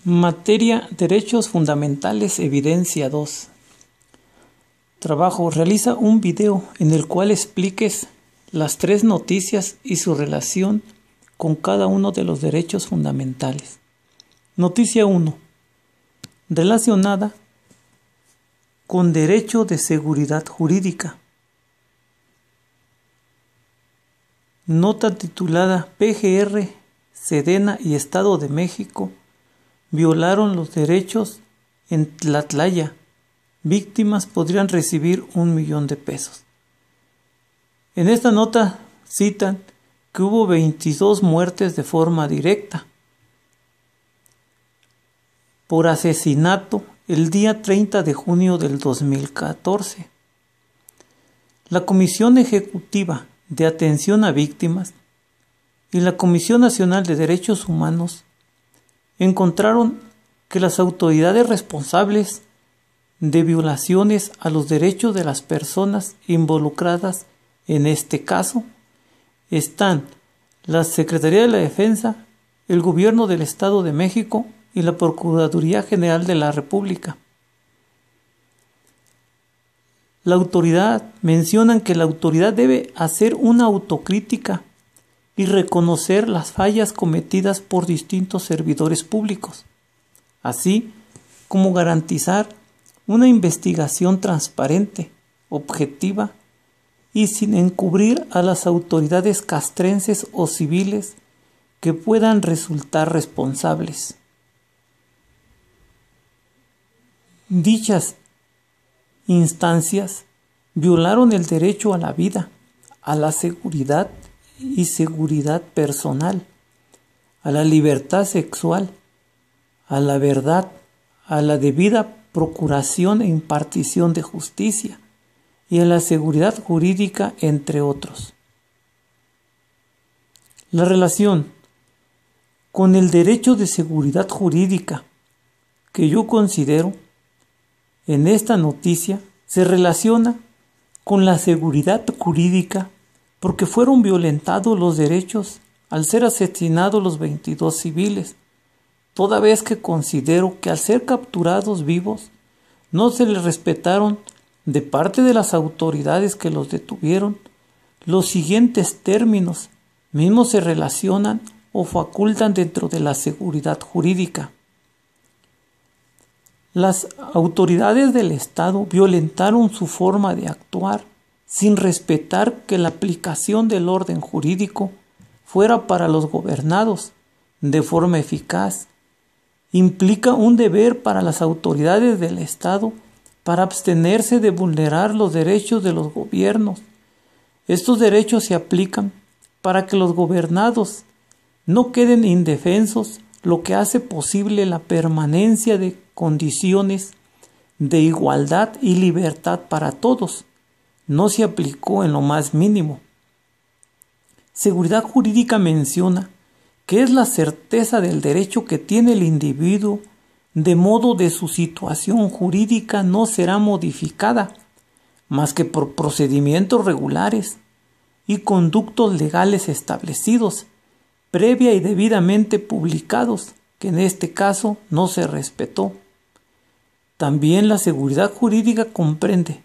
Materia Derechos Fundamentales, Evidencia 2. Trabajo. Realiza un video en el cual expliques las 3 noticias y su relación con cada uno de los derechos fundamentales. Noticia 1. Relacionada con derecho de seguridad jurídica. Nota titulada PGR, Sedena y Estado de México violaron los derechos en Tlatlaya. Víctimas podrían recibir $1,000,000. En esta nota citan que hubo 22 muertes de forma directa por asesinato el día 30 de junio del 2014. La Comisión Ejecutiva de Atención a Víctimas y la Comisión Nacional de Derechos Humanos encontraron que las autoridades responsables de violaciones a los derechos de las personas involucradas en este caso están la Secretaría de la Defensa, el Gobierno del Estado de México y la Procuraduría General de la República. Mencionan que la autoridad debe hacer una autocrítica y reconocer las fallas cometidas por distintos servidores públicos, así como garantizar una investigación transparente, objetiva y sin encubrir a las autoridades castrenses o civiles que puedan resultar responsables. Dichas instancias violaron el derecho a la vida, a la seguridad y seguridad personal, a la libertad sexual, a la verdad, a la debida procuración e impartición de justicia y a la seguridad jurídica, entre otros. La relación con el derecho de seguridad jurídica que yo considero en esta noticia se relaciona con la seguridad jurídica porque fueron violentados los derechos al ser asesinados los 22 civiles, toda vez que considero que al ser capturados vivos no se les respetaron de parte de las autoridades que los detuvieron los siguientes términos, mismos se relacionan o facultan dentro de la seguridad jurídica. Las autoridades del Estado violentaron su forma de actuar sin respetar que la aplicación del orden jurídico fuera para los gobernados de forma eficaz. Implica un deber para las autoridades del Estado para abstenerse de vulnerar los derechos de los gobiernos. Estos derechos se aplican para que los gobernados no queden indefensos, lo que hace posible la permanencia de condiciones de igualdad y libertad para todos. No se aplicó en lo más mínimo. Seguridad jurídica menciona que es la certeza del derecho que tiene el individuo, de modo de su situación jurídica no será modificada, más que por procedimientos regulares y conductos legales establecidos, previa y debidamente publicados, que en este caso no se respetó. También la seguridad jurídica comprende,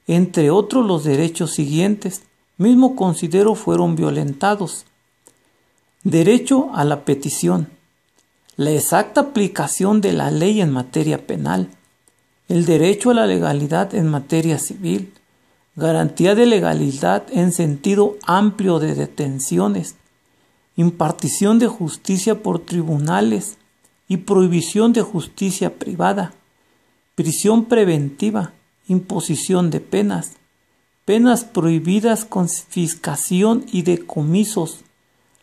entre otros, los derechos siguientes, mismo considero fueron violentados. Derecho a la petición, la exacta aplicación de la ley en materia penal, el derecho a la legalidad en materia civil, garantía de legalidad en sentido amplio de detenciones, impartición de justicia por tribunales y prohibición de justicia privada, prisión preventiva, imposición de penas, penas prohibidas, confiscación y decomisos,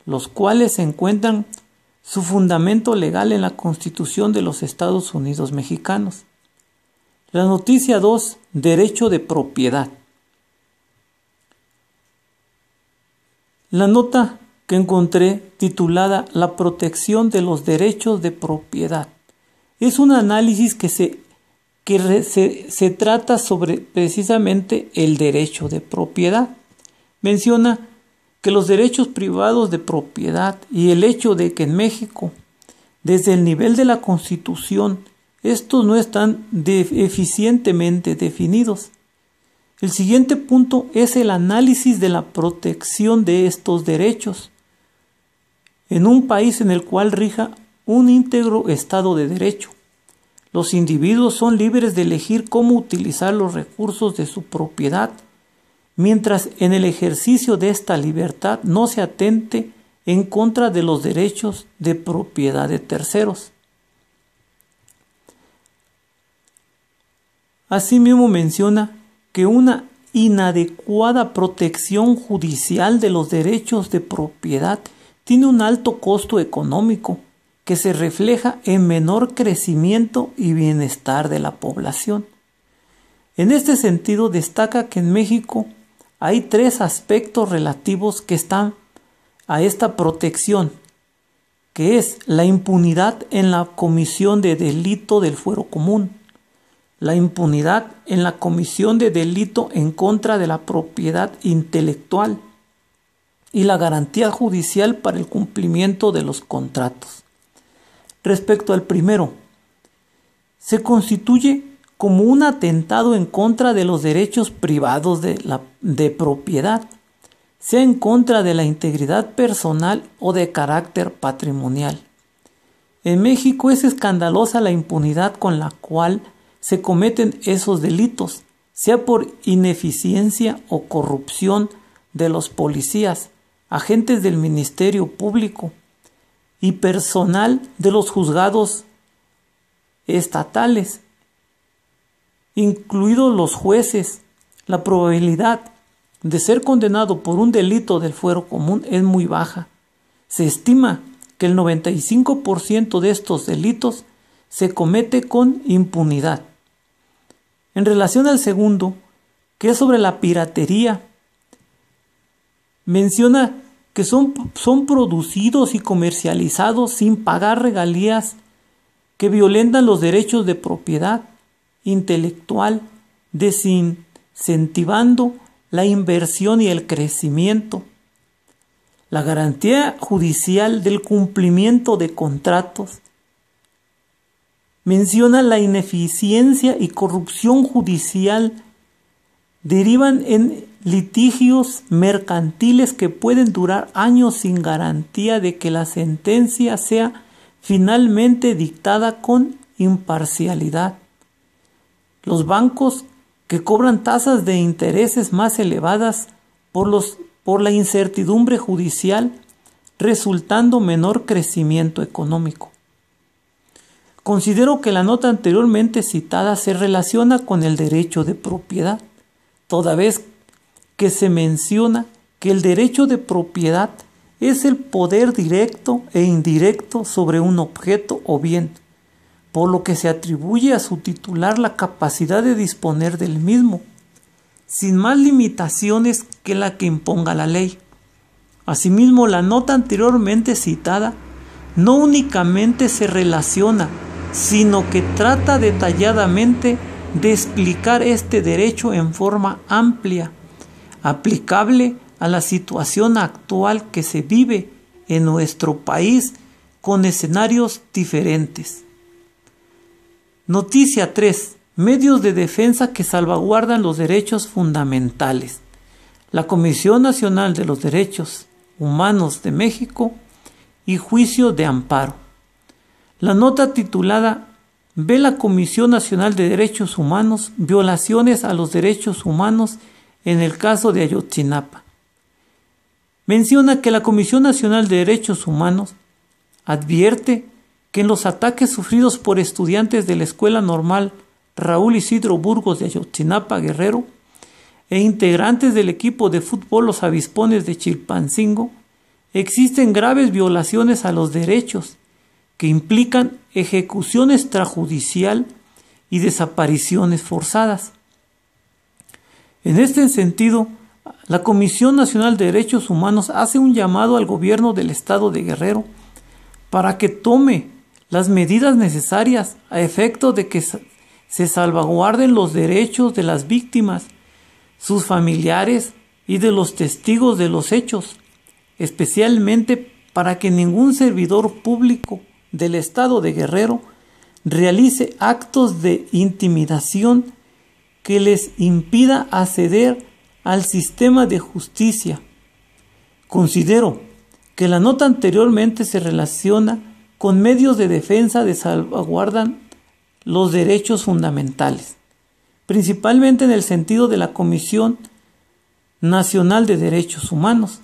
los cuales encuentran su fundamento legal en la Constitución de los Estados Unidos mexicanos. La noticia 2, derecho de propiedad. La nota que encontré titulada La protección de los derechos de propiedad es un análisis que se trata sobre precisamente el derecho de propiedad. Menciona que los derechos privados de propiedad y el hecho de que en México Desde el nivel de la Constitución, estos no están eficientemente definidos. El siguiente punto es el análisis de la protección de estos derechos en un país en el cual rija un íntegro Estado de Derecho. Los individuos son libres de elegir cómo utilizar los recursos de su propiedad, mientras en el ejercicio de esta libertad no se atente en contra de los derechos de propiedad de terceros. Asimismo menciona que una inadecuada protección judicial de los derechos de propiedad tiene un alto costo económico que se refleja en menor crecimiento y bienestar de la población. En este sentido, destaca que en México hay 3 aspectos relativos que están a esta protección, que es la impunidad en la comisión de delito del fuero común, la impunidad en la comisión de delito en contra de la propiedad intelectual y la garantía judicial para el cumplimiento de los contratos. Respecto al primero, se constituye como un atentado en contra de los derechos privados de propiedad, sea en contra de la integridad personal o de carácter patrimonial. En México es escandalosa la impunidad con la cual se cometen esos delitos, sea por ineficiencia o corrupción de los policías, agentes del Ministerio Público y personal de los juzgados estatales, incluidos los jueces. La probabilidad de ser condenado por un delito del fuero común es muy baja. Se estima que el 95% de estos delitos se comete con impunidad. En relación al segundo, que es sobre la piratería, menciona que son producidos y comercializados sin pagar regalías que violentan los derechos de propiedad intelectual, desincentivando la inversión y el crecimiento. La garantía judicial del cumplimiento de contratos menciona la ineficiencia y corrupción judicial derivan en litigios mercantiles que pueden durar años sin garantía de que la sentencia sea finalmente dictada con imparcialidad. Los bancos que cobran tasas de intereses más elevadas por la incertidumbre judicial, resultando menor crecimiento económico. Considero que la nota anteriormente citada se relaciona con el derecho de propiedad, toda vez que se menciona que el derecho de propiedad es el poder directo e indirecto sobre un objeto o bien, por lo que se atribuye a su titular la capacidad de disponer del mismo, sin más limitaciones que la que imponga la ley. Asimismo, la nota anteriormente citada no únicamente se relaciona, sino que trata detalladamente de explicar este derecho en forma amplia, aplicable a la situación actual que se vive en nuestro país con escenarios diferentes. Noticia 3. Medios de defensa que salvaguardan los derechos fundamentales. La Comisión Nacional de los Derechos Humanos de México y Juicio de Amparo. La nota titulada «Ve la Comisión Nacional de Derechos Humanos violaciones a los derechos humanos en el caso de Ayotzinapa». Menciona que la Comisión Nacional de Derechos Humanos advierte que en los ataques sufridos por estudiantes de la Escuela Normal Raúl Isidro Burgos de Ayotzinapa, Guerrero, e integrantes del equipo de fútbol Los Avispones de Chilpancingo, existen graves violaciones a los derechos que implican ejecución extrajudicial y desapariciones forzadas. En este sentido, la Comisión Nacional de Derechos Humanos hace un llamado al gobierno del estado de Guerrero para que tome las medidas necesarias a efecto de que se salvaguarden los derechos de las víctimas, sus familiares y de los testigos de los hechos, especialmente para que ningún servidor público del Estado de Guerrero realice actos de intimidación que les impida acceder al sistema de justicia. Considero que la nota anteriormente se relaciona con medios de defensa de salvaguardan los derechos fundamentales, principalmente en el sentido de la Comisión Nacional de Derechos Humanos,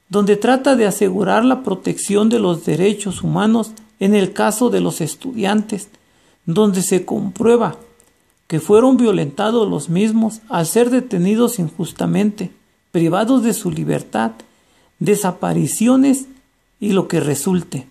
donde trata de asegurar la protección de los derechos humanos en el caso de los estudiantes, donde se comprueba que fueron violentados los mismos al ser detenidos injustamente, privados de su libertad, desapariciones y lo que resulte.